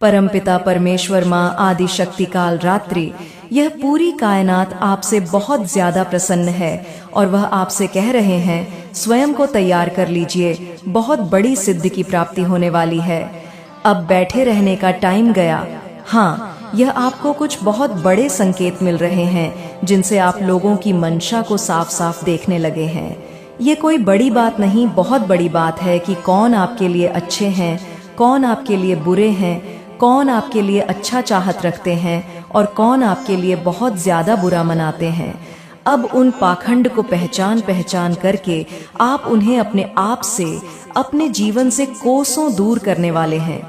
परमपिता परमेश्वर माँ आदि शक्ति काल रात्रि, यह पूरी कायनात आपसे बहुत ज्यादा प्रसन्न है और वह आपसे कह रहे हैं स्वयं को तैयार कर लीजिए, बहुत बड़ी सिद्धि की प्राप्ति होने वाली है। अब बैठे रहने का टाइम गया। हाँ, यह आपको कुछ बहुत बड़े संकेत मिल रहे हैं जिनसे आप लोगों की मंशा को साफ साफ देखने लगे हैं। ये कोई बड़ी बात नहीं, बहुत बड़ी बात है कि कौन आपके लिए अच्छे हैं, कौन आपके लिए बुरे हैं, कौन आपके लिए अच्छा चाहत रखते हैं और कौन आपके लिए बहुत ज्यादा बुरा मनाते हैं। अब उन पाखंड को पहचान करके आप उन्हें अपने आप से, अपने जीवन से कोसों दूर करने वाले हैं।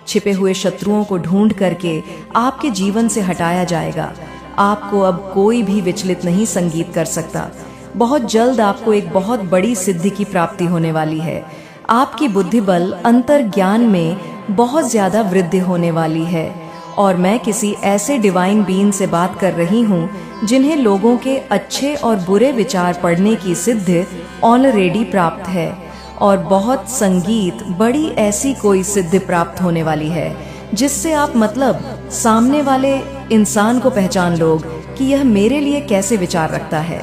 छिपे हुए शत्रुओं को ढूंढ करके आपके जीवन से हटाया जाएगा। आपको अब कोई भी विचलित नहीं संगीत कर सकता। बहुत जल्द आपको एक बहुत बड़ी सिद्धि की प्राप्ति होने वाली है। आपकी बुद्धि बल, अंतर ज्ञान में बहुत ज्यादा वृद्धि होने वाली है और मैं किसी ऐसे डिवाइन बीइंग से बात कर रही हूँ जिन्हें लोगों के अच्छे और बुरे विचार पढ़ने की सिद्धि ऑलरेडी प्राप्त है और बहुत संगीत बड़ी ऐसी कोई सिद्धि प्राप्त होने वाली है जिससे आप मतलब सामने वाले इंसान को पहचान लोग कि यह मेरे लिए कैसे विचार रखता है,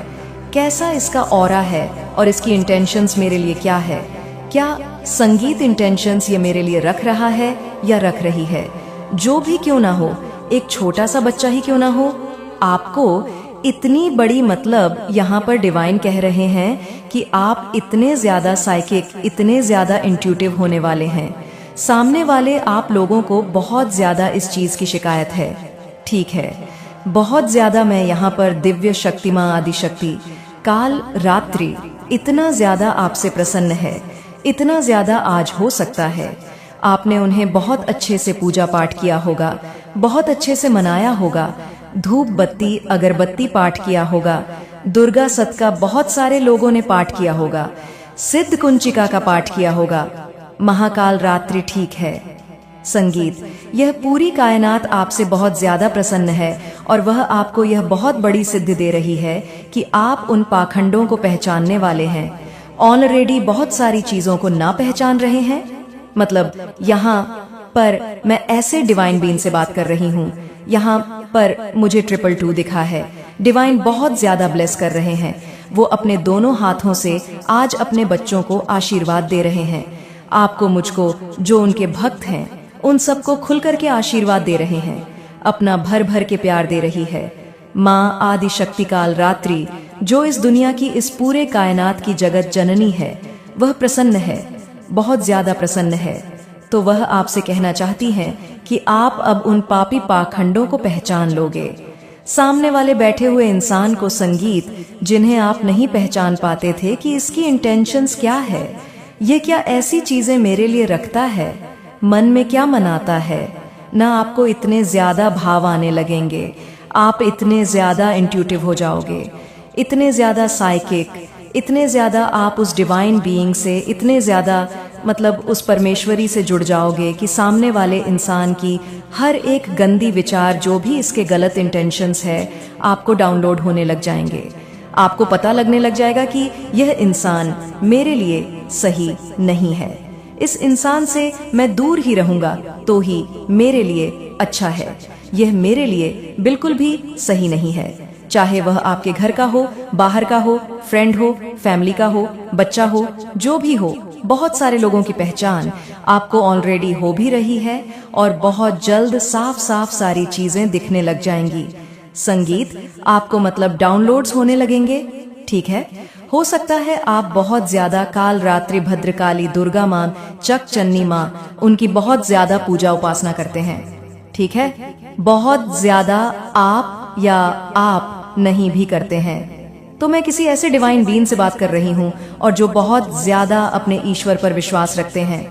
कैसा इसका ऑरा है और इसकी इंटेंशंस मेरे लिए क्या है। क्या संगीत इंटेंशंस ये मेरे लिए रख रहा है या रख रही है। जो भी क्यों ना हो, एक छोटा सा बच्चा ही क्यों ना हो, आपको इतनी बड़ी मतलब यहाँ पर डिवाइन कह रहे हैं कि आप इतने ज्यादा साइकिक, इतने ज्यादा इंट्यूटिव होने वाले हैं। सामने वाले आप लोगों को बहुत ज्यादा इस चीज की शिकायत है। ठीक है, बहुत ज्यादा मैं यहाँ पर दिव्य शक्ति माँ आदि शक्ति काल रात्रि इतना ज्यादा आपसे प्रसन्न है, इतना ज्यादा आज हो सकता है आपने उन्हें बहुत अच्छे से पूजा पाठ किया होगा, बहुत अच्छे से मनाया होगा, धूप बत्ती अगरबत्ती पाठ किया होगा, दुर्गा सत का बहुत सारे लोगों ने पाठ किया होगा, सिद्ध कुंचिका का पाठ किया होगा, महाकाल रात्रि। ठीक है, संगीत, यह पूरी कायनात आपसे बहुत ज्यादा प्रसन्न है और वह आपको यह बहुत बड़ी सिद्धि दे रही है कि आप उन पाखंडों को पहचानने वाले हैं। ऑलरेडी बहुत सारी चीजों को ना पहचान रहे हैं। मतलब यहाँ पर मैं ऐसे डिवाइन बीइंग से बात कर रही हूँ, यहाँ पर मुझे 222 दिखा है। डिवाइन बहुत ज्यादा ब्लेस कर रहे हैं। वो अपने दोनों हाथों से आज अपने बच्चों को आशीर्वाद दे रहे हैं। आपको, मुझको, जो उनके भक्त हैं उन सबको खुल करके आशीर्वाद दे रहे हैं, अपना भर भर के प्यार दे रही है। माँ आदि शक्ति काल रात्रि जो इस दुनिया की, इस पूरे कायनात की जगत जननी है, वह प्रसन्न है, बहुत ज्यादा प्रसन्न है। तो वह आपसे कहना चाहती हैं कि आप अब उन पापी पाखंडों को पहचान लोगे। सामने वाले बैठे हुए इंसान को संगीत, जिन्हें आप नहीं पहचान पाते थे कि इसकी इंटेंशंस क्या है, ये क्या ऐसी चीजें मेरे लिए रखता है, मन में क्या मनाता है, ना आपको इतने ज्यादा भाव आने लगेंगे। आप इतने ज्यादा इंट्यूटिव हो जाओगे, इतने ज्यादा साइकिक, इतने ज्यादा आप उस डिवाइन बीइंग से, इतने ज्यादा मतलब उस परमेश्वरी से जुड़ जाओगे कि सामने वाले इंसान की हर एक गंदी विचार, जो भी इसके गलत इंटेंशंस है, आपको डाउनलोड होने लग जाएंगे। आपको पता लगने लग जाएगा कि यह इंसान मेरे लिए सही नहीं है, इस इंसान से मैं दूर ही रहूंगा तो ही मेरे लिए अच्छा है, यह मेरे लिए बिल्कुल भी सही नहीं है। चाहे वह आपके घर का हो, बाहर का हो, फ्रेंड हो, फैमिली का हो, बच्चा हो, जो भी हो, बहुत सारे लोगों की पहचान आपको ऑलरेडी हो भी रही है और बहुत जल्द साफ साफ सारी चीजें दिखने लग जाएंगी। संगीत, आपको मतलब डाउनलोड्स होने लगेंगे। ठीक है, हो सकता है आप बहुत ज्यादा काल रात्रि भद्रकाली, दुर्गा माँ, चक चन्नी माँ, उनकी बहुत ज्यादा पूजा उपासना करते हैं। ठीक है, बहुत ज्यादा आप या आप नहीं भी करते हैं। तो मैं किसी ऐसे डिवाइन बीइंग से बात कर रही हूँ और जो बहुत ज्यादा अपने ईश्वर पर विश्वास रखते हैं।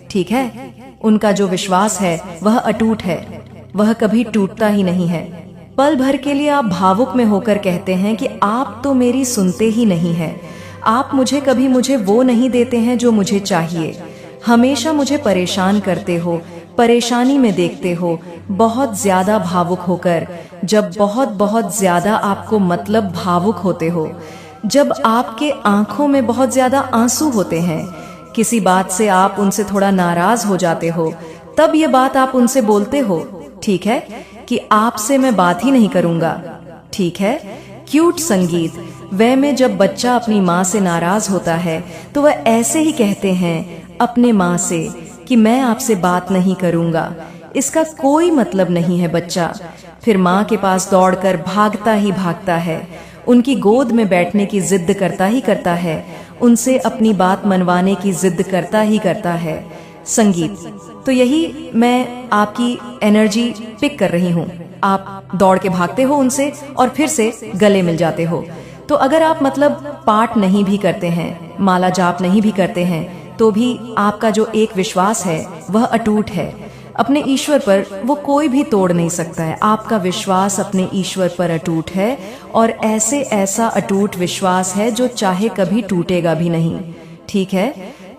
ठीक है, उनका जो विश्वास है वह अटूट है, वह कभी टूटता ही नहीं है। पल भर के लिए आप भावुक में होकर कहते हैं कि आप तो मेरी सुनते ही नहीं हैं, आप कभी मुझे वो नहीं देते हैं जो मुझे चाहिए, हमेशा मुझे परेशान करते हो, परेशानी में देखते हो। बहुत ज्यादा भावुक होकर, जब बहुत ज्यादा आपको मतलब भावुक होते हो, जब आपके आंखों में बहुत ज्यादा आंसू होते हैं, किसी बात से आप उनसे थोड़ा नाराज हो जाते हो, तब ये बात आप उनसे बोलते हो, ठीक है, कि आपसे मैं बात ही नहीं करूंगा। ठीक है। क्यूट संगीत। वह में जब बच्चा अपनी माँ से नाराज होता है तो वह ऐसे ही कहते हैं अपने माँ से कि मैं आपसे बात नहीं करूंगा। इसका कोई मतलब नहीं है बच्चा। फिर माँ के पास दौड़कर भागता ही भागता है, उनकी गोद में बैठने की जिद करता ही करता है, उनसे अपनी बात मनवाने की जिद करता ही करता है। संगीत। तो यही मैं आपकी एनर्जी पिक कर रही हूँ। आप दौड़ के भागते हो उनसे और फिर से गले मिल जाते हो। तो अगर आप मतलब पाठ नहीं भी करते हैं, माला जाप नहीं भी करते हैं, तो भी आपका जो एक विश्वास है वह अटूट है। अपने ईश्वर पर वो कोई भी तोड़ नहीं सकता है। आपका विश्वास अपने ईश्वर पर अटूट है और ऐसा अटूट विश्वास है जो चाहे कभी टूटेगा भी नहीं। ठीक है।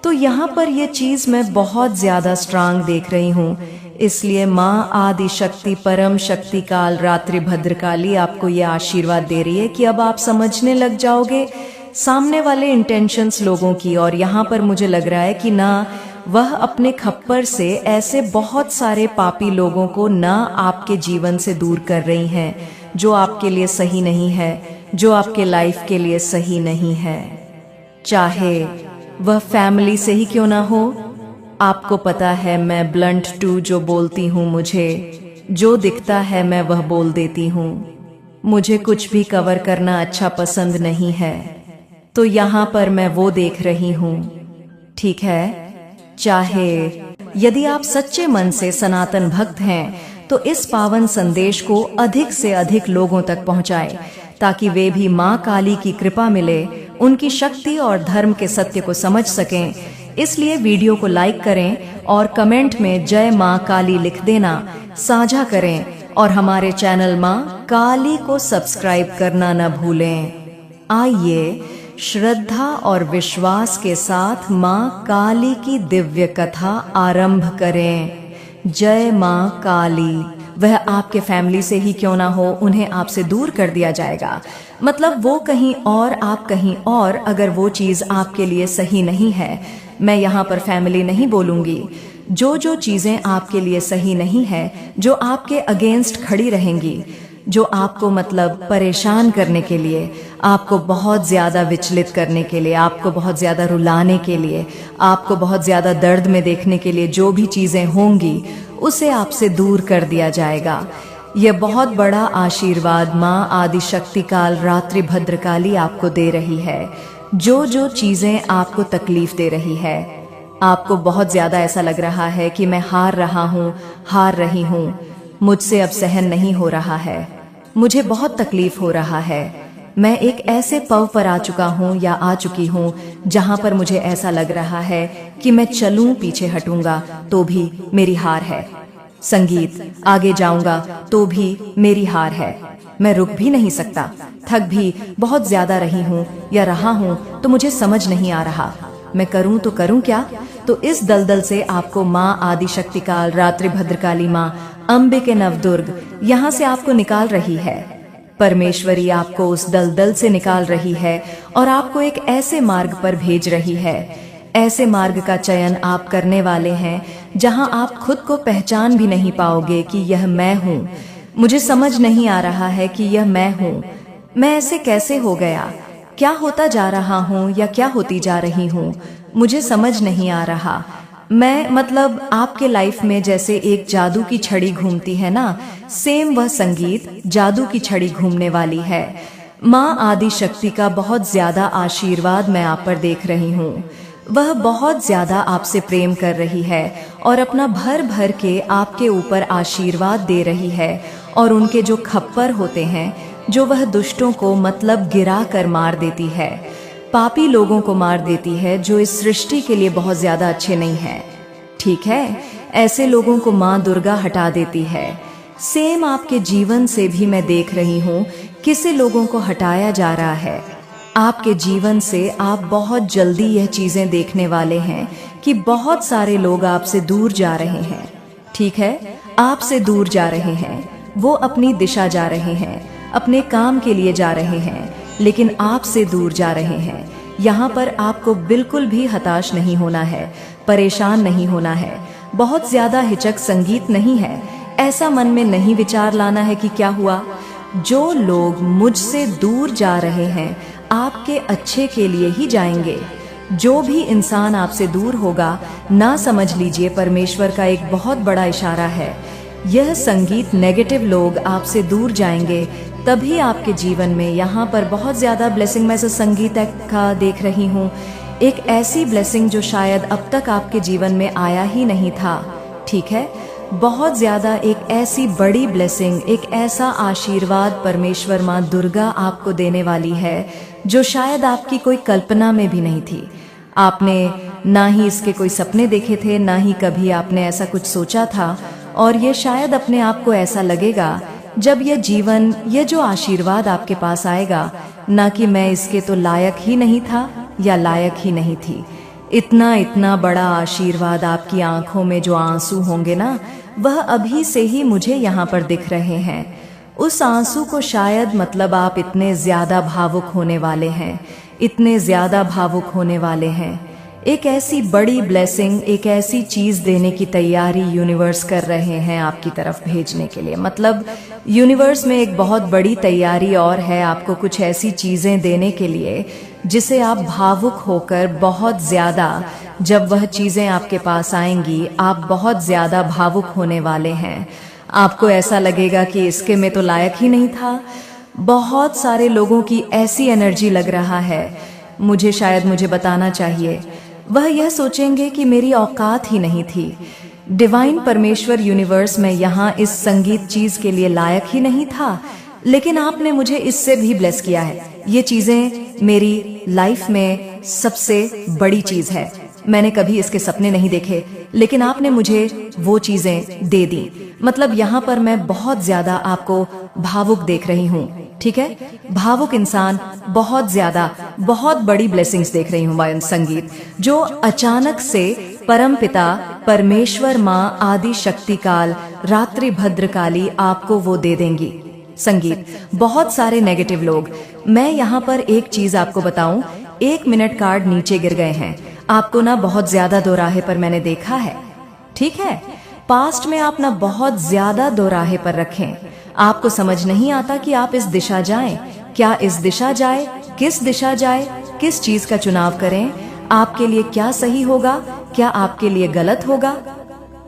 तो यहाँ पर ये चीज मैं बहुत ज्यादा स्ट्रांग देख रही हूँ। इसलिए माँ आदि शक्ति परम शक्ति काल रात्रि भद्रकाली आपको ये आशीर्वाद दे रही है कि अब आप समझने लग जाओगे सामने वाले इंटेंशंस लोगों की। और यहाँ पर मुझे लग रहा है कि ना वह अपने खप्पर से ऐसे बहुत सारे पापी लोगों को ना आपके जीवन से दूर कर रही हैं जो आपके लिए सही नहीं है, जो आपके लाइफ के लिए सही नहीं है, चाहे वह फैमिली से ही क्यों ना हो। आपको पता है मैं ब्लंट टू जो बोलती हूँ, मुझे जो दिखता है मैं वह बोल देती हूँ। मुझे कुछ भी कवर करना अच्छा पसंद नहीं है, तो यहाँ पर मैं वो देख रही हूँ। ठीक है। चाहे यदि आप सच्चे मन से सनातन भक्त हैं तो इस पावन संदेश को अधिक से अधिक लोगों तक पहुँचाएं ताकि वे भी माँ काली की कृपा मिले, उनकी शक्ति और धर्म के सत्य को समझ सकें। इसलिए वीडियो को लाइक करें और कमेंट में जय माँ काली लिख देना, साझा करें और हमारे चैनल माँ काली को सब्सक्राइब करना न भूलें। आइए श्रद्धा और विश्वास के साथ माँ काली की दिव्य कथा आरंभ करें। जय माँ काली। वह आपके फैमिली से ही क्यों ना हो, उन्हें आपसे दूर कर दिया जाएगा। मतलब वो कहीं और, आप कहीं और। अगर वो चीज आपके लिए सही नहीं है, मैं यहाँ पर फैमिली नहीं बोलूंगी, जो चीजें आपके लिए सही नहीं है, जो आपके अगेंस्ट खड़ी रहेंगी, जो आपको मतलब परेशान करने के लिए, आपको बहुत ज्यादा विचलित करने के लिए, आपको बहुत ज्यादा रुलाने के लिए, आपको बहुत ज्यादा दर्द में देखने के लिए जो भी चीजें होंगी उसे आपसे दूर कर दिया जाएगा। यह बहुत बड़ा आशीर्वाद माँ आदि शक्ति काल रात्रि भद्रकाली आपको दे रही है। जो चीजें आपको तकलीफ दे रही है, आपको बहुत ज्यादा ऐसा लग रहा है कि मैं हार रहा हूँ, हार रही हूँ, मुझसे अब सहन नहीं हो रहा है, मुझे बहुत तकलीफ हो रहा है, मैं एक ऐसे पव पर आ चुका हूँ या आ चुकी हूँ जहाँ पर मुझे ऐसा लग रहा है कि मैं चलूं, पीछे हटूंगा तो भी मेरी हार है। संगीत। आगे जाऊंगा तो भी मेरी हार है, मैं रुक भी नहीं सकता, थक भी बहुत ज्यादा रही हूँ या रहा हूँ तो मुझे समझ नहीं आ रहा, मैं करूँ तो करूँ क्या। तो इस दलदल से आपको माँ आदि शक्ति काल रात्रि भद्रकाली माँ अम्बे के नवदुर्ग यहाँ से आपको निकाल रही है। परमेश्वरी आपको उस दलदल से निकाल रही है और आपको एक ऐसे मार्ग पर भेज रही है। ऐसे मार्ग का चयन आप करने वाले हैं जहां आप खुद को पहचान भी नहीं पाओगे कि यह मैं हूँ। मुझे समझ नहीं आ रहा है कि यह मैं हूँ, मैं ऐसे कैसे हो गया, क्या होता जा रहा हूँ या क्या होती जा रही हूँ, मुझे समझ नहीं आ रहा। मैं मतलब आपके लाइफ में जैसे एक जादू की छड़ी घूमती है ना, सेम वह संगीत जादू की छड़ी घूमने वाली है। माँ आदि शक्ति का बहुत ज्यादा आशीर्वाद मैं आप पर देख रही हूँ। वह बहुत ज्यादा आपसे प्रेम कर रही है और अपना भर भर के आपके ऊपर आशीर्वाद दे रही है। और उनके जो खप्पर होते हैं, जो वह दुष्टों को मतलब गिरा कर मार देती है, पापी लोगों को मार देती है जो इस सृष्टि के लिए बहुत ज्यादा अच्छे नहीं हैं। ठीक है। ऐसे लोगों को माँ दुर्गा हटा देती है। सेम आपके जीवन से भी मैं देख रही हूँ किसे लोगों को हटाया जा रहा है आपके जीवन से। आप बहुत जल्दी यह चीजें देखने वाले हैं कि बहुत सारे लोग आपसे दूर जा रहे हैं। ठीक है। आपसे दूर जा रहे हैं, वो अपनी दिशा जा रहे हैं, अपने काम के लिए जा रहे हैं, लेकिन आपसे दूर जा रहे हैं। यहाँ पर आपको बिल्कुल भी हताश नहीं होना है, परेशान नहीं होना है। बहुत ज्यादा हिचक संगीत नहीं है। ऐसा मन में नहीं विचार लाना है कि क्या हुआ। जो लोग मुझसे दूर जा रहे हैं आपके अच्छे के लिए ही जाएंगे। जो भी इंसान आपसे दूर होगा, ना समझ लीजिए परमेश्वर का एक बहुत बड़ा इशारा है। यह संगीत नेगेटिव लोग आपसे दूर जाएंगे, तभी आपके जीवन में यहाँ पर बहुत ज्यादा ब्लेसिंग मैं संगीत का देख रही हूँ। एक ऐसी ब्लेसिंग जो शायद अब तक आपके जीवन में आया ही नहीं था। ठीक है, बहुत ज्यादा एक ऐसी बड़ी ब्लेसिंग, एक ऐसा आशीर्वाद परमेश्वर माँ दुर्गा आपको देने वाली है जो शायद आपकी कोई कल्पना में भी नहीं थी। आपने ना ही इसके कोई सपने देखे थे, ना ही कभी आपने ऐसा कुछ सोचा था। और ये शायद अपने आप को ऐसा लगेगा जब यह जीवन, यह जो आशीर्वाद आपके पास आएगा, ना कि मैं इसके तो लायक ही नहीं था या लायक ही नहीं थी। इतना बड़ा आशीर्वाद, आपकी आंखों में जो आंसू होंगे ना, वह अभी से ही मुझे यहाँ पर दिख रहे हैं। उस आंसू को शायद मतलब आप इतने ज्यादा भावुक होने वाले हैं, इतने ज्यादा भावुक होने वाले हैं। एक ऐसी बड़ी ब्लेसिंग, एक ऐसी चीज देने की तैयारी यूनिवर्स कर रहे हैं आपकी तरफ भेजने के लिए। मतलब यूनिवर्स में एक बहुत बड़ी तैयारी और है आपको कुछ ऐसी चीजें देने के लिए जिसे आप भावुक होकर बहुत ज्यादा, जब वह चीजें आपके पास आएंगी, आप बहुत ज्यादा भावुक होने वाले हैं। आपको ऐसा लगेगा कि इसके में तो लायक ही नहीं था। बहुत सारे लोगों की ऐसी एनर्जी लग रहा है, मुझे बताना चाहिए। वह यह सोचेंगे कि मेरी औकात ही नहीं थी। डिवाइन परमेश्वर यूनिवर्स में यहाँ इस संगीत चीज के लिए लायक ही नहीं था, लेकिन आपने मुझे इससे भी ब्लेस किया है। ये चीजें मेरी लाइफ में सबसे बड़ी चीज है। मैंने कभी इसके सपने नहीं देखे, लेकिन आपने मुझे वो चीजें दे दी। मतलब यहाँ पर मैं बहुत ज्यादा आपको भावुक देख रही हूँ। ठीक है, भावुक इंसान, बहुत ज्यादा, बहुत बड़ी ब्लेसिंग्स देख रही हूँ वायन संगीत, जो अचानक से परमपिता परमेश्वर माँ आदि शक्तिकाल रात्रि भद्रकाली आपको वो दे देंगी। संगीत, बहुत सारे नेगेटिव लोग, मैं यहाँ पर एक चीज आपको बताऊं, 1 मिनट कार्ड नीचे गिर गए हैं। आपको ना बहुत ज्यादा दोराहे पर मैंने देखा है। ठीक है, पास्ट में आप ना बहुत ज्यादा दोराहे पर रखें। आपको समझ नहीं आता कि आप इस दिशा जाएं, क्या इस दिशा जाए, किस दिशा जाए, किस चीज का चुनाव करें, आपके लिए क्या सही होगा, क्या आपके लिए गलत होगा।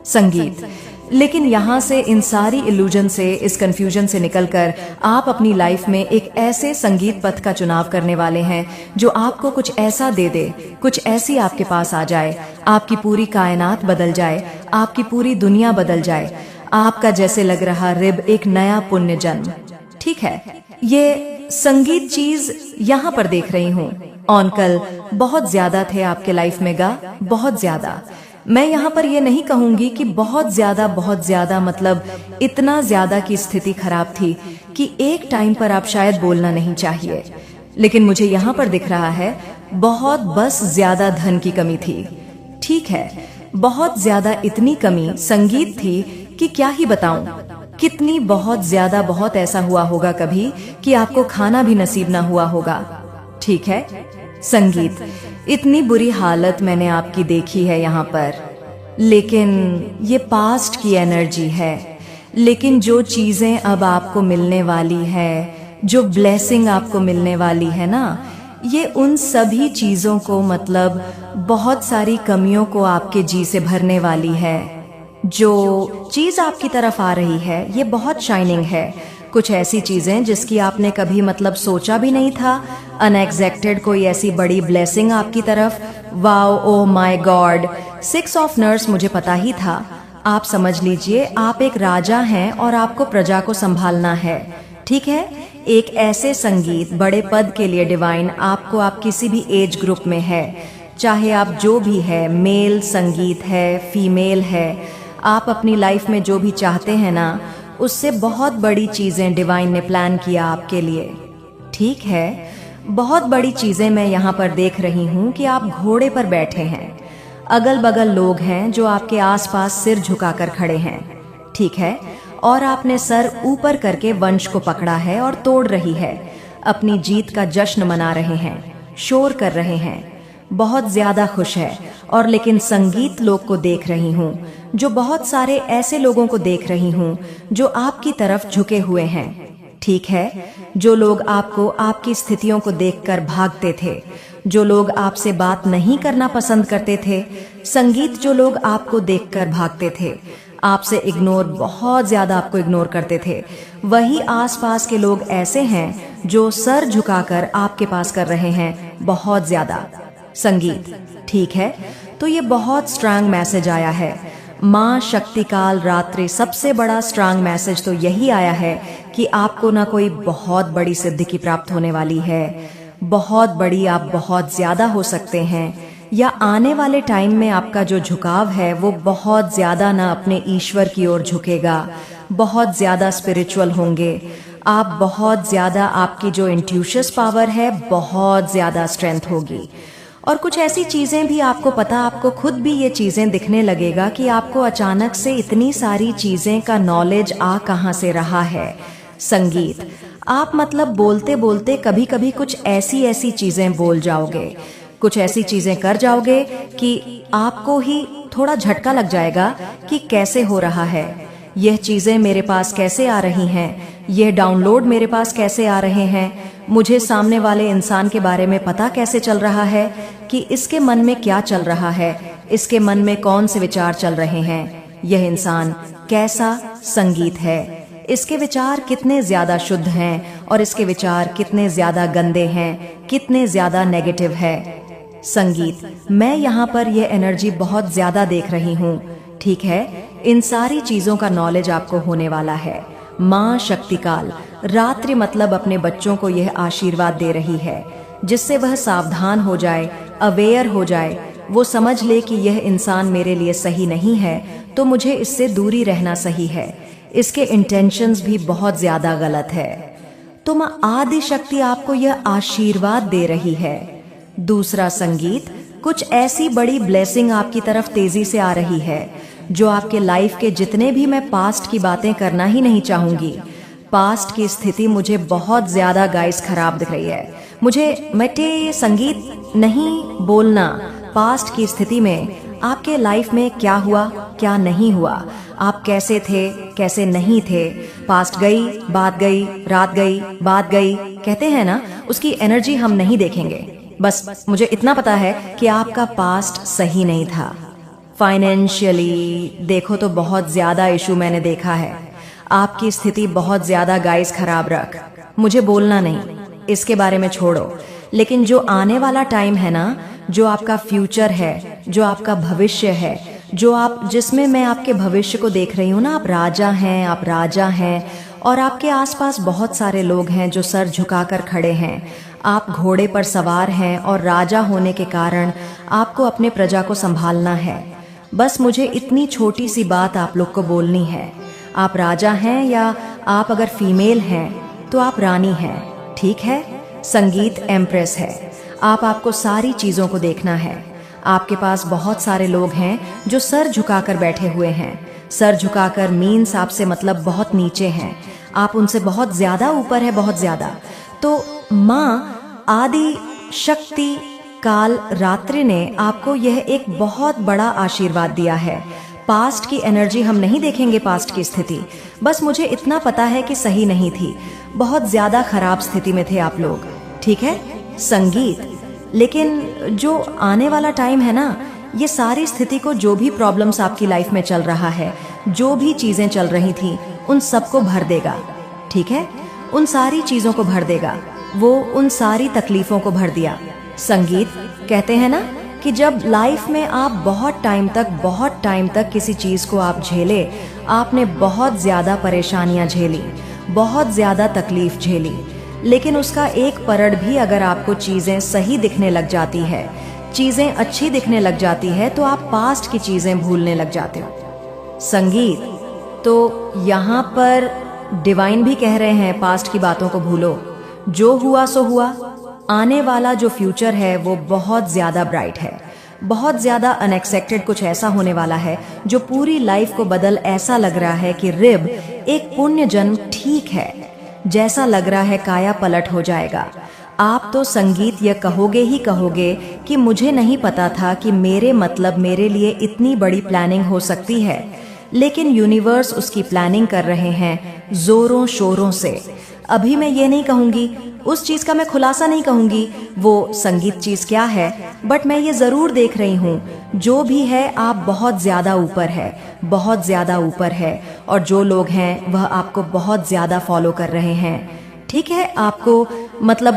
संगीत, लेकिन यहाँ से इन सारी इल्यूजन से, इस कंफ्यूजन से निकलकर आप अपनी लाइफ में एक ऐसे संगीत पथ का चुनाव करने वाले हैं जो आपको कुछ ऐसा दे दे, कुछ ऐसी आपके पास आ जाए, आपकी पूरी कायनात बदल जाए, आपकी पूरी दुनिया बदल जाए। आपका जैसे लग रहा रिब एक नया पुण्य जन्म। ठीक है, ये संगीत चीज यहाँ पर देख रही हूँ। ऑनकल बहुत ज्यादा थे आपके लाइफ में गा, बहुत ज्यादा। मैं यहाँ पर ये नहीं कहूंगी कि बहुत ज्यादा मतलब इतना ज्यादा की स्थिति खराब थी कि एक टाइम पर आप शायद बोलना नहीं चाहिए, लेकिन मुझे यहाँ पर दिख रहा है बहुत बस ज्यादा धन की कमी थी। ठीक है, बहुत ज्यादा इतनी कमी संगीत थी कि क्या ही बताऊं, कितनी बहुत ज्यादा, बहुत ऐसा हुआ होगा कभी कि आपको खाना भी नसीब ना हुआ होगा। ठीक है, संगीत, इतनी बुरी हालत मैंने आपकी देखी है यहाँ पर, लेकिन ये पास्ट की एनर्जी है। लेकिन जो चीजें अब आपको मिलने वाली है, जो ब्लेसिंग आपको मिलने वाली है ना, ये उन सभी चीजों को, मतलब बहुत सारी कमियों को आपके जी से भरने वाली है। जो चीज आपकी तरफ आ रही है ये बहुत शाइनिंग है। कुछ ऐसी चीजें जिसकी आपने कभी मतलब सोचा भी नहीं था, अनएक्सपेक्टेड कोई ऐसी बड़ी ब्लेसिंग आपकी तरफ। Wow, oh my God. 6 of nurse मुझे पता ही था। आप समझ लीजिए आप एक राजा हैं और आपको प्रजा को संभालना है। ठीक है, एक ऐसे संगीत बड़े पद के लिए डिवाइन आपको, आप किसी भी एज ग्रुप में है, चाहे आप जो भी है, मेल संगीत है, फीमेल है, आप अपनी लाइफ में जो भी चाहते हैं ना, उससे बहुत बड़ी चीजें डिवाइन ने प्लान किया आपके लिए। ठीक है, बहुत बड़ी चीजें मैं यहाँ पर देख रही हूँ कि आप घोड़े पर बैठे हैं, अगल बगल लोग हैं जो आपके आसपास सिर झुकाकर खड़े हैं। ठीक है, और आपने सर ऊपर करके वंश को पकड़ा है और तोड़ रही है, अपनी जीत का जश्न मना रहे हैं, शोर कर रहे हैं। बहुत ज्यादा खुश है। और लेकिन संगीत लोग को देख रही हूँ, जो बहुत सारे ऐसे लोगों को देख रही हूँ जो आपकी तरफ झुके हुए हैं। ठीक है, जो लोग आपको आपकी स्थितियों को देखकर भागते थे, जो लोग आपसे बात नहीं करना पसंद करते थे, संगीत जो लोग आपको देखकर भागते थे, आपसे इग्नोर, बहुत ज्यादा आपको इग्नोर करते थे, वही आसपास के लोग ऐसे हैं जो सर झुकाकर आपके पास कर रहे हैं बहुत ज्यादा। संगीत, ठीक है, तो ये बहुत स्ट्रांग मैसेज आया है। माँ शक्तिकाल रात्रि सबसे बड़ा स्ट्रांग मैसेज तो यही आया है कि आपको ना कोई बहुत बड़ी सिद्धि की प्राप्त होने वाली है, बहुत बड़ी, आप बहुत ज्यादा हो सकते हैं, या आने वाले टाइम में आपका जो झुकाव है वो बहुत ज्यादा ना अपने ईश्वर की ओर झुकेगा, बहुत ज्यादा स्पिरिचुअल होंगे आप, बहुत ज्यादा आपकी जो इंट्यूशस पावर है बहुत ज्यादा स्ट्रेंथ होगी। और कुछ ऐसी चीजें भी आपको पता, आपको खुद भी ये चीजें दिखने लगेगा कि आपको अचानक से इतनी सारी चीजें का नॉलेज आ कहाँ से रहा है। संगीत, आप मतलब बोलते बोलते कभी कभी कुछ ऐसी ऐसी चीजें बोल जाओगे, कुछ ऐसी चीजें कर जाओगे कि आपको ही थोड़ा झटका लग जाएगा कि कैसे हो रहा है, यह चीजें मेरे पास कैसे आ रही हैं, यह डाउनलोड मेरे पास कैसे आ रहे हैं, मुझे सामने वाले इंसान के बारे में पता कैसे चल रहा है कि इसके मन में क्या चल रहा है, इसके मन में कौन से विचार चल रहे हैं, यह इंसान कैसा संगीत है, इसके विचार कितने ज्यादा शुद्ध हैं और इसके विचार कितने ज्यादा गंदे हैं, कितने ज्यादा नेगेटिव है। संगीत, मैं यहाँ पर यह एनर्जी बहुत ज्यादा देख रही हूँ। ठीक है, इन सारी चीजों का नॉलेज आपको होने वाला है। माँ शक्तिकाल रात्रि मतलब अपने बच्चों को यह आशीर्वाद दे रही है जिससे वह सावधान हो जाए, अवेयर हो जाए, वो समझ ले कि यह इंसान मेरे लिए सही नहीं है तो मुझे इससे दूरी रहना सही है, इसके इंटेंशंस भी बहुत ज्यादा गलत है। तो माँ आदि शक्ति आपको यह आशीर्वाद दे रही है। दूसरा संगीत, कुछ ऐसी बड़ी ब्लेसिंग आपकी तरफ तेजी से आ रही है जो आपके लाइफ के जितने भी, मैं पास्ट की बातें करना ही नहीं चाहूंगी, पास्ट की स्थिति मुझे बहुत ज्यादा गाइस खराब दिख रही है, मुझे मटे संगीत नहीं बोलना, पास्ट की स्थिति में आपके लाइफ में क्या हुआ क्या नहीं हुआ, आप कैसे थे कैसे नहीं थे, पास्ट गई बात गई, रात गई बात गई, कहते हैं ना, उसकी एनर्जी हम नहीं देखेंगे। बस मुझे इतना पता है कि आपका पास्ट सही नहीं था। फाइनेंशियली देखो तो बहुत ज्यादा इशू मैंने देखा है, आपकी स्थिति बहुत ज्यादा गाइस खराब रख, मुझे बोलना नहीं, इसके बारे में छोड़ो। लेकिन जो आने वाला टाइम है ना, जो आपका फ्यूचर है, जो आपका भविष्य है, जो आप, जिसमें मैं आपके भविष्य को देख रही हूँ ना, आप राजा हैं, आप राजा हैं और आपके आसपास बहुत सारे लोग हैं जो सर झुकाकर खड़े हैं, आप घोड़े पर सवार हैं और राजा होने के कारण आपको अपने प्रजा को संभालना है। बस मुझे इतनी छोटी सी बात आप लोग को बोलनी है, आप राजा हैं या आप अगर फीमेल हैं तो आप रानी हैं। ठीक है, संगीत एम्प्रेस है, आपको सारी चीजों को देखना है। आपके पास बहुत सारे लोग हैं जो सर झुकाकर बैठे हुए हैं, सर झुकाकर मीन्स आपसे मतलब बहुत नीचे हैं, आप उनसे बहुत ज्यादा ऊपर है, बहुत ज्यादा। तो माँ आदि शक्ति काल रात्रि ने आपको यह एक बहुत बड़ा आशीर्वाद दिया है। पास्ट की एनर्जी हम नहीं देखेंगे, पास्ट की स्थिति, बस मुझे इतना पता है कि सही नहीं थी, बहुत ज्यादा खराब स्थिति में थे आप लोग। ठीक है संगीत, लेकिन जो आने वाला टाइम है ना, ये सारी स्थिति को, जो भी प्रॉब्लम्स आपकी लाइफ में चल रहा है, जो भी चीजें चल रही थी, उन सबको भर देगा। ठीक है, उन सारी चीजों को भर देगा, वो उन सारी तकलीफों को भर दिया। संगीत कहते हैं ना कि जब लाइफ में आप बहुत टाइम तक किसी चीज को आप झेले, आपने बहुत ज्यादा परेशानियां झेली, बहुत ज्यादा तकलीफ झेली, लेकिन उसका एक पलट भी अगर आपको चीजें सही दिखने लग जाती है, चीजें अच्छी दिखने लग जाती है, तो आप पास्ट की चीजें भूलने लग जाते हो। संगीत, तो यहाँ पर डिवाइन भी कह रहे हैं पास्ट की बातों को भूलो, जो हुआ सो हुआ, आने वाला जो फ्यूचर है वो बहुत ज्यादा ब्राइट है, बहुत ज्यादा अनएक्सपेक्टेड कुछ ऐसा होने वाला है जो पूरी लाइफ को बदल, ऐसा लग रहा है कि रिब एक पुण्य जन्म ठीक है, जैसा लग रहा है काया पलट हो जाएगा। आप तो संगीत यह कहोगे ही कहोगे कि मुझे नहीं पता था कि मेरे मेरे लिए इतनी बड़ी प्लानिंग हो सकती है, लेकिन यूनिवर्स उसकी प्लानिंग कर रहे हैं जोरों शोरों से। अभी मैं ये नहीं कहूंगी, उस चीज का मैं खुलासा नहीं कहूंगी वो संगीत चीज क्या है, बट मैं ये जरूर देख रही हूँ जो भी है आप बहुत ज्यादा ऊपर है, बहुत ज्यादा ऊपर है, और जो लोग हैं वह आपको बहुत ज्यादा फॉलो कर रहे हैं। ठीक है, आपको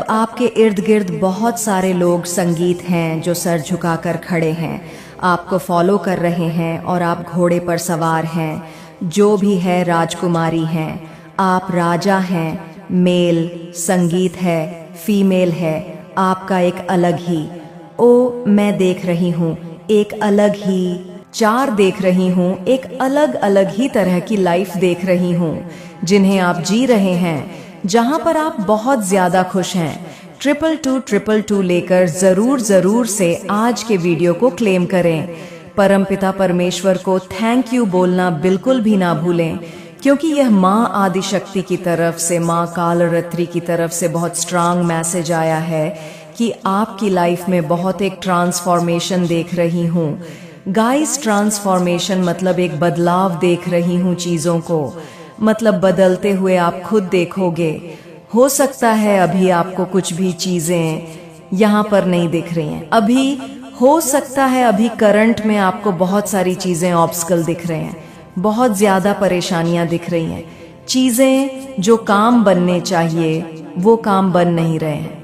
आपके इर्द गिर्द बहुत सारे लोग संगीत हैं जो सर झुकाकर खड़े हैं, आपको फॉलो कर रहे हैं और आप घोड़े पर सवार हैं। जो भी है राजकुमारी हैं, आप राजा हैं, मेल संगीत है, फीमेल है, आपका एक अलग ही मैं देख रही हूँ, एक अलग ही 4 देख रही हूँ, एक अलग अलग ही तरह की लाइफ देख रही हूँ जिन्हें आप जी रहे हैं, जहां पर आप बहुत ज्यादा खुश हैं। 222 लेकर जरूर से आज के वीडियो को क्लेम करें। परमपिता परमेश्वर को थैंक यू बोलना बिल्कुल भी ना भूलें, क्योंकि यह माँ आदिशक्ति की तरफ से, माँ कालरात्रि की तरफ से बहुत स्ट्रांग मैसेज आया है कि आपकी लाइफ में बहुत एक ट्रांसफॉर्मेशन देख रही हूँ। गाइस, ट्रांसफॉर्मेशन एक बदलाव देख रही हूँ चीजों को, बदलते हुए आप खुद देखोगे। हो सकता है अभी आपको कुछ भी चीजें यहाँ पर नहीं दिख रही हैं, अभी हो सकता है अभी करंट में आपको बहुत सारी चीजें ऑब्स्टकल दिख रहे हैं, बहुत ज्यादा परेशानियां दिख रही हैं, चीजें जो काम बनने चाहिए वो काम बन नहीं रहे हैं।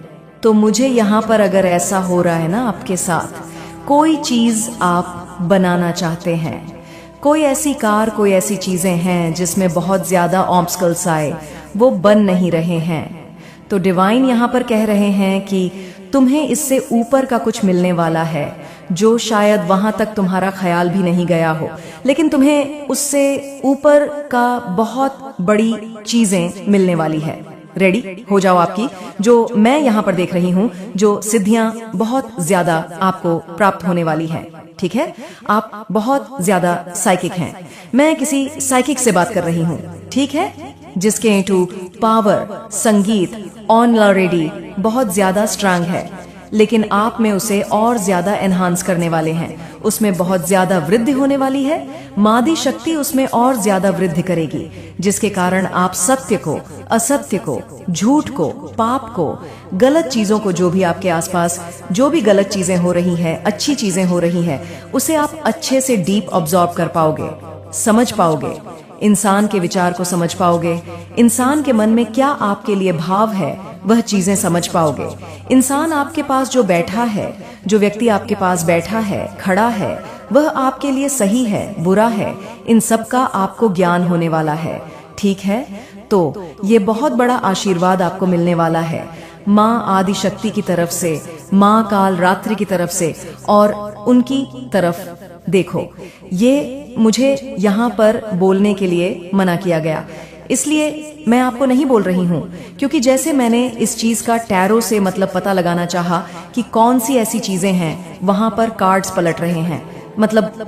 तो मुझे यहाँ पर अगर ऐसा हो रहा है ना आपके साथ, कोई चीज आप बनाना चाहते हैं, कोई ऐसी कार, कोई ऐसी चीजें हैं जिसमें बहुत ज्यादा ऑब्स्टकल्स आए, वो बन नहीं रहे हैं, तो डिवाइन यहाँ पर कह रहे हैं कि तुम्हें इससे ऊपर का कुछ मिलने वाला है जो शायद वहां तक तुम्हारा ख्याल भी नहीं गया हो, लेकिन तुम्हें उससे ऊपर का बहुत बड़ी चीजें मिलने वाली है। रेडी हो जाओ आपकी, जो मैं यहाँ पर देख रही हूँ, जो सिद्धियां बहुत ज्यादा आपको प्राप्त होने वाली है। ठीक है, आप बहुत ज्यादा साइकिक हैं, मैं किसी साइकिक से बात कर रही हूँ, ठीक है, जिसके इनटू पावर संगीत ऑलरेडी बहुत ज्यादा स्ट्रांग है, लेकिन आप में उसे और ज्यादा एनहांस करने वाले हैं, उसमें बहुत ज्यादा वृद्धि होने वाली है, मादी शक्ति उसमें और ज्यादा वृद्धि करेगी, जिसके कारण आप सत्य को, असत्य को, झूठ को, पाप को, गलत चीजों को, जो भी आपके आसपास जो भी गलत चीजें हो रही है, अच्छी चीजें हो रही है, उसे आप अच्छे से डीप ऑब्जॉर्व कर पाओगे, समझ पाओगे, इंसान के विचार को समझ पाओगे, इंसान के मन में क्या आपके लिए भाव है वह चीजें समझ पाओगे। इंसान आपके पास जो बैठा है, जो व्यक्ति आपके पास बैठा है, खड़ा है, वह आपके लिए सही है, बुरा है, इन सब का आपको ज्ञान होने वाला है। ठीक है, तो ये बहुत बड़ा आशीर्वाद आपको मिलने वाला है माँ आदिशक्ति की तरफ से, माँ कालरात्रि की तरफ से, और उनकी तरफ देखो। ये मुझे यहाँ पर बोलने के लिए मना किया गया, इसलिए मैं आपको नहीं बोल रही हूँ, क्योंकि जैसे मैंने इस चीज का टैरो से पता लगाना चाहा कि कौन सी ऐसी चीजें हैं, वहां पर कार्ड्स पलट रहे हैं।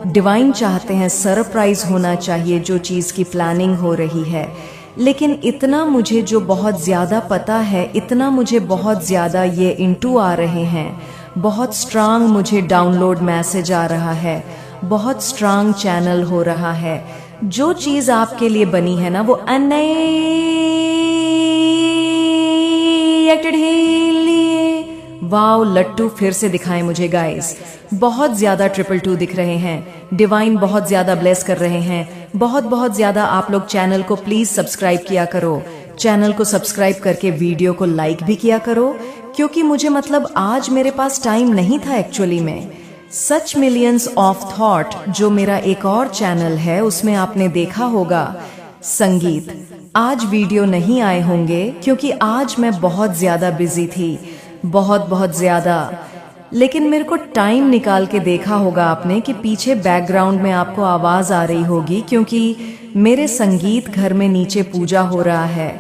डिवाइन चाहते हैं सरप्राइज होना चाहिए जो चीज की प्लानिंग हो रही है, लेकिन इतना मुझे जो बहुत ज्यादा पता है, इतना मुझे बहुत ज्यादा ये इंटू आ रहे हैं, बहुत स्ट्रांग मुझे डाउनलोड मैसेज आ रहा है, बहुत स्ट्रांग चैनल हो रहा है। जो चीज आपके लिए बनी है ना, वो अनएक्टेड ही। वाओ, लट्टू फिर से दिखाएं मुझे गाइस, बहुत ज्यादा 222 दिख रहे हैं, डिवाइन बहुत ज्यादा ब्लेस कर रहे हैं, बहुत ज्यादा। आप लोग चैनल को प्लीज सब्सक्राइब किया करो, चैनल को सब्सक्राइब करके वीडियो को लाइक भी किया करो, क्योंकि मुझे आज मेरे पास टाइम नहीं था एक्चुअली में। सच मिलियंस ऑफ थॉट जो मेरा एक और चैनल है, उसमें आपने देखा होगा संगीत। आज वीडियो नहीं आए होंगे क्योंकि आज मैं बहुत ज्यादा बिजी थी, बहुत ज्यादा, लेकिन मेरे को टाइम निकाल के देखा होगा आपने कि पीछे बैकग्राउंड में आपको आवाज आ रही होगी, क्योंकि मेरे संगीत घर में नीचे पूजा हो रहा है।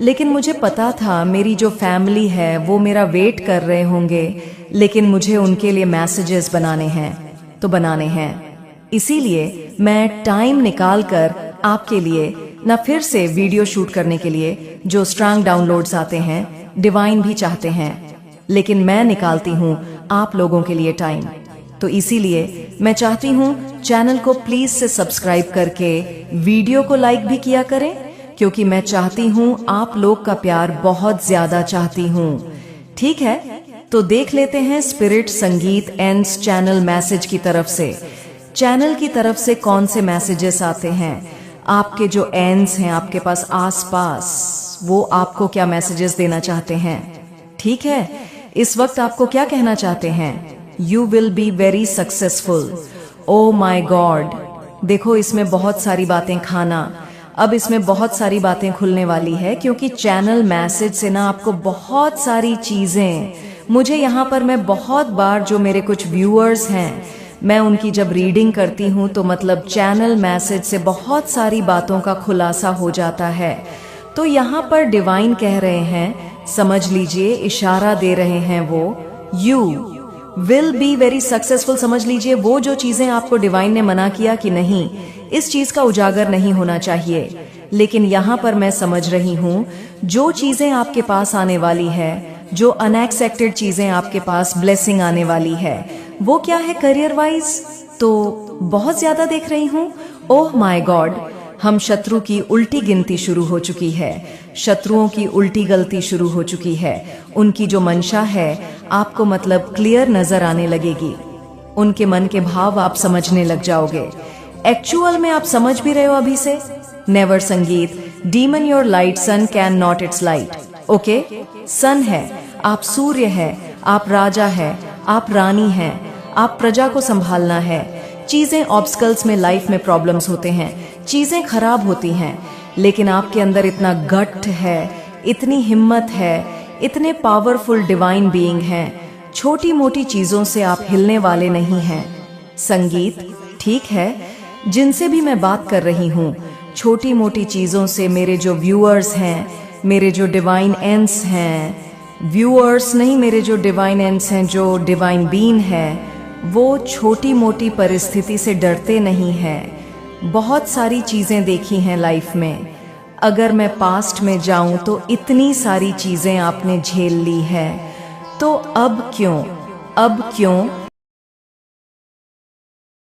लेकिन मुझे पता था मेरी जो फैमिली है वो मेरा वेट कर रहे होंगे, लेकिन मुझे उनके लिए मैसेजेस बनाने हैं तो बनाने हैं, इसीलिए मैं टाइम निकाल कर आपके लिए ना फिर से वीडियो शूट करने के लिए जो स्ट्रांग डाउनलोड्स आते हैं, डिवाइन भी चाहते हैं लेकिन मैं निकालती हूँ आप लोगों के लिए टाइम। तो इसीलिए मैं चाहती हूँ चैनल को प्लीज से सब्सक्राइब करके वीडियो को लाइक भी किया करें, क्योंकि मैं चाहती हूँ आप लोग का प्यार बहुत ज्यादा चाहती हूँ। ठीक है, तो देख लेते हैं स्पिरिट संगीत एंड्स चैनल मैसेज की तरफ से। चैनल की तरफ से कौन से मैसेजेस आते हैं, आपके जो एंड्स हैं आपके पास आसपास, वो आपको क्या मैसेजेस देना चाहते हैं। ठीक है, इस वक्त आपको क्या कहना चाहते हैं, you will be very successful. Oh my God, देखो इसमें बहुत सारी बातें खाना, अब इसमें बहुत सारी बातें खुलने वाली है, क्योंकि चैनल मैसेज से ना आपको बहुत सारी चीजें, मुझे यहाँ पर मैं बहुत बार जो मेरे कुछ व्यूअर्स हैं, मैं उनकी जब रीडिंग करती हूँ तो मतलब चैनल मैसेज से बहुत सारी बातों का खुलासा हो जाता है। तो यहाँ पर डिवाइन कह रहे हैं, समझ लीजिए, इशारा दे रहे हैं वो, you will be very successful. समझ लीजिए वो जो चीजें आपको डिवाइन ने मना किया कि नहीं, इस चीज का उजागर नहीं होना चाहिए, लेकिन यहाँ पर मैं समझ रही हूँ जो चीजें आपके पास आने वाली है, जो अनएक्सपेक्टेड चीजें आपके पास ब्लेसिंग आने वाली है, वो क्या है करियर वाइज, तो बहुत ज्यादा देख रही हूँ। ओह माय गॉड, हम शत्रु की उल्टी गिनती शुरू हो चुकी है, शत्रुओं की उल्टी गलती शुरू हो चुकी है, उनकी जो मंशा है आपको मतलब क्लियर नजर आने लगेगी, उनके मन के भाव आप समझने लग जाओगे। एक्चुअल में आप समझ भी रहे हो अभी से। नेवर संगीत, demon your light, sun can not its light. Okay, sun है, आप सूर्य है, आप राजा है, आप रानी है, आप प्रजा को संभालना है। चीजें ऑब्स्टकल्स में लाइफ में प्रॉब्लम्स होते हैं, चीजें खराब होती हैं, लेकिन आपके अंदर इतना गट है, इतनी हिम्मत है, इतने पावरफुल डिवाइन बीइंग हैं, छोटी मोटी चीजों से आप हिलने वाले नहीं हैं। संगीत, ठीक है, जिनसे भी मैं बात कर रही हूँ, छोटी मोटी चीजों से मेरे जो व्यूअर्स हैं, मेरे जो डिवाइन एंड्स हैं, व्यूअर्स नहीं, मेरे जो डिवाइन एंड्स हैं, जो डिवाइन बीइंग है, वो छोटी मोटी परिस्थिति से डरते नहीं हैं। बहुत सारी चीजें देखी हैं लाइफ में, अगर मैं पास्ट में जाऊं तो इतनी सारी चीजें आपने झेल ली है, तो अब क्यों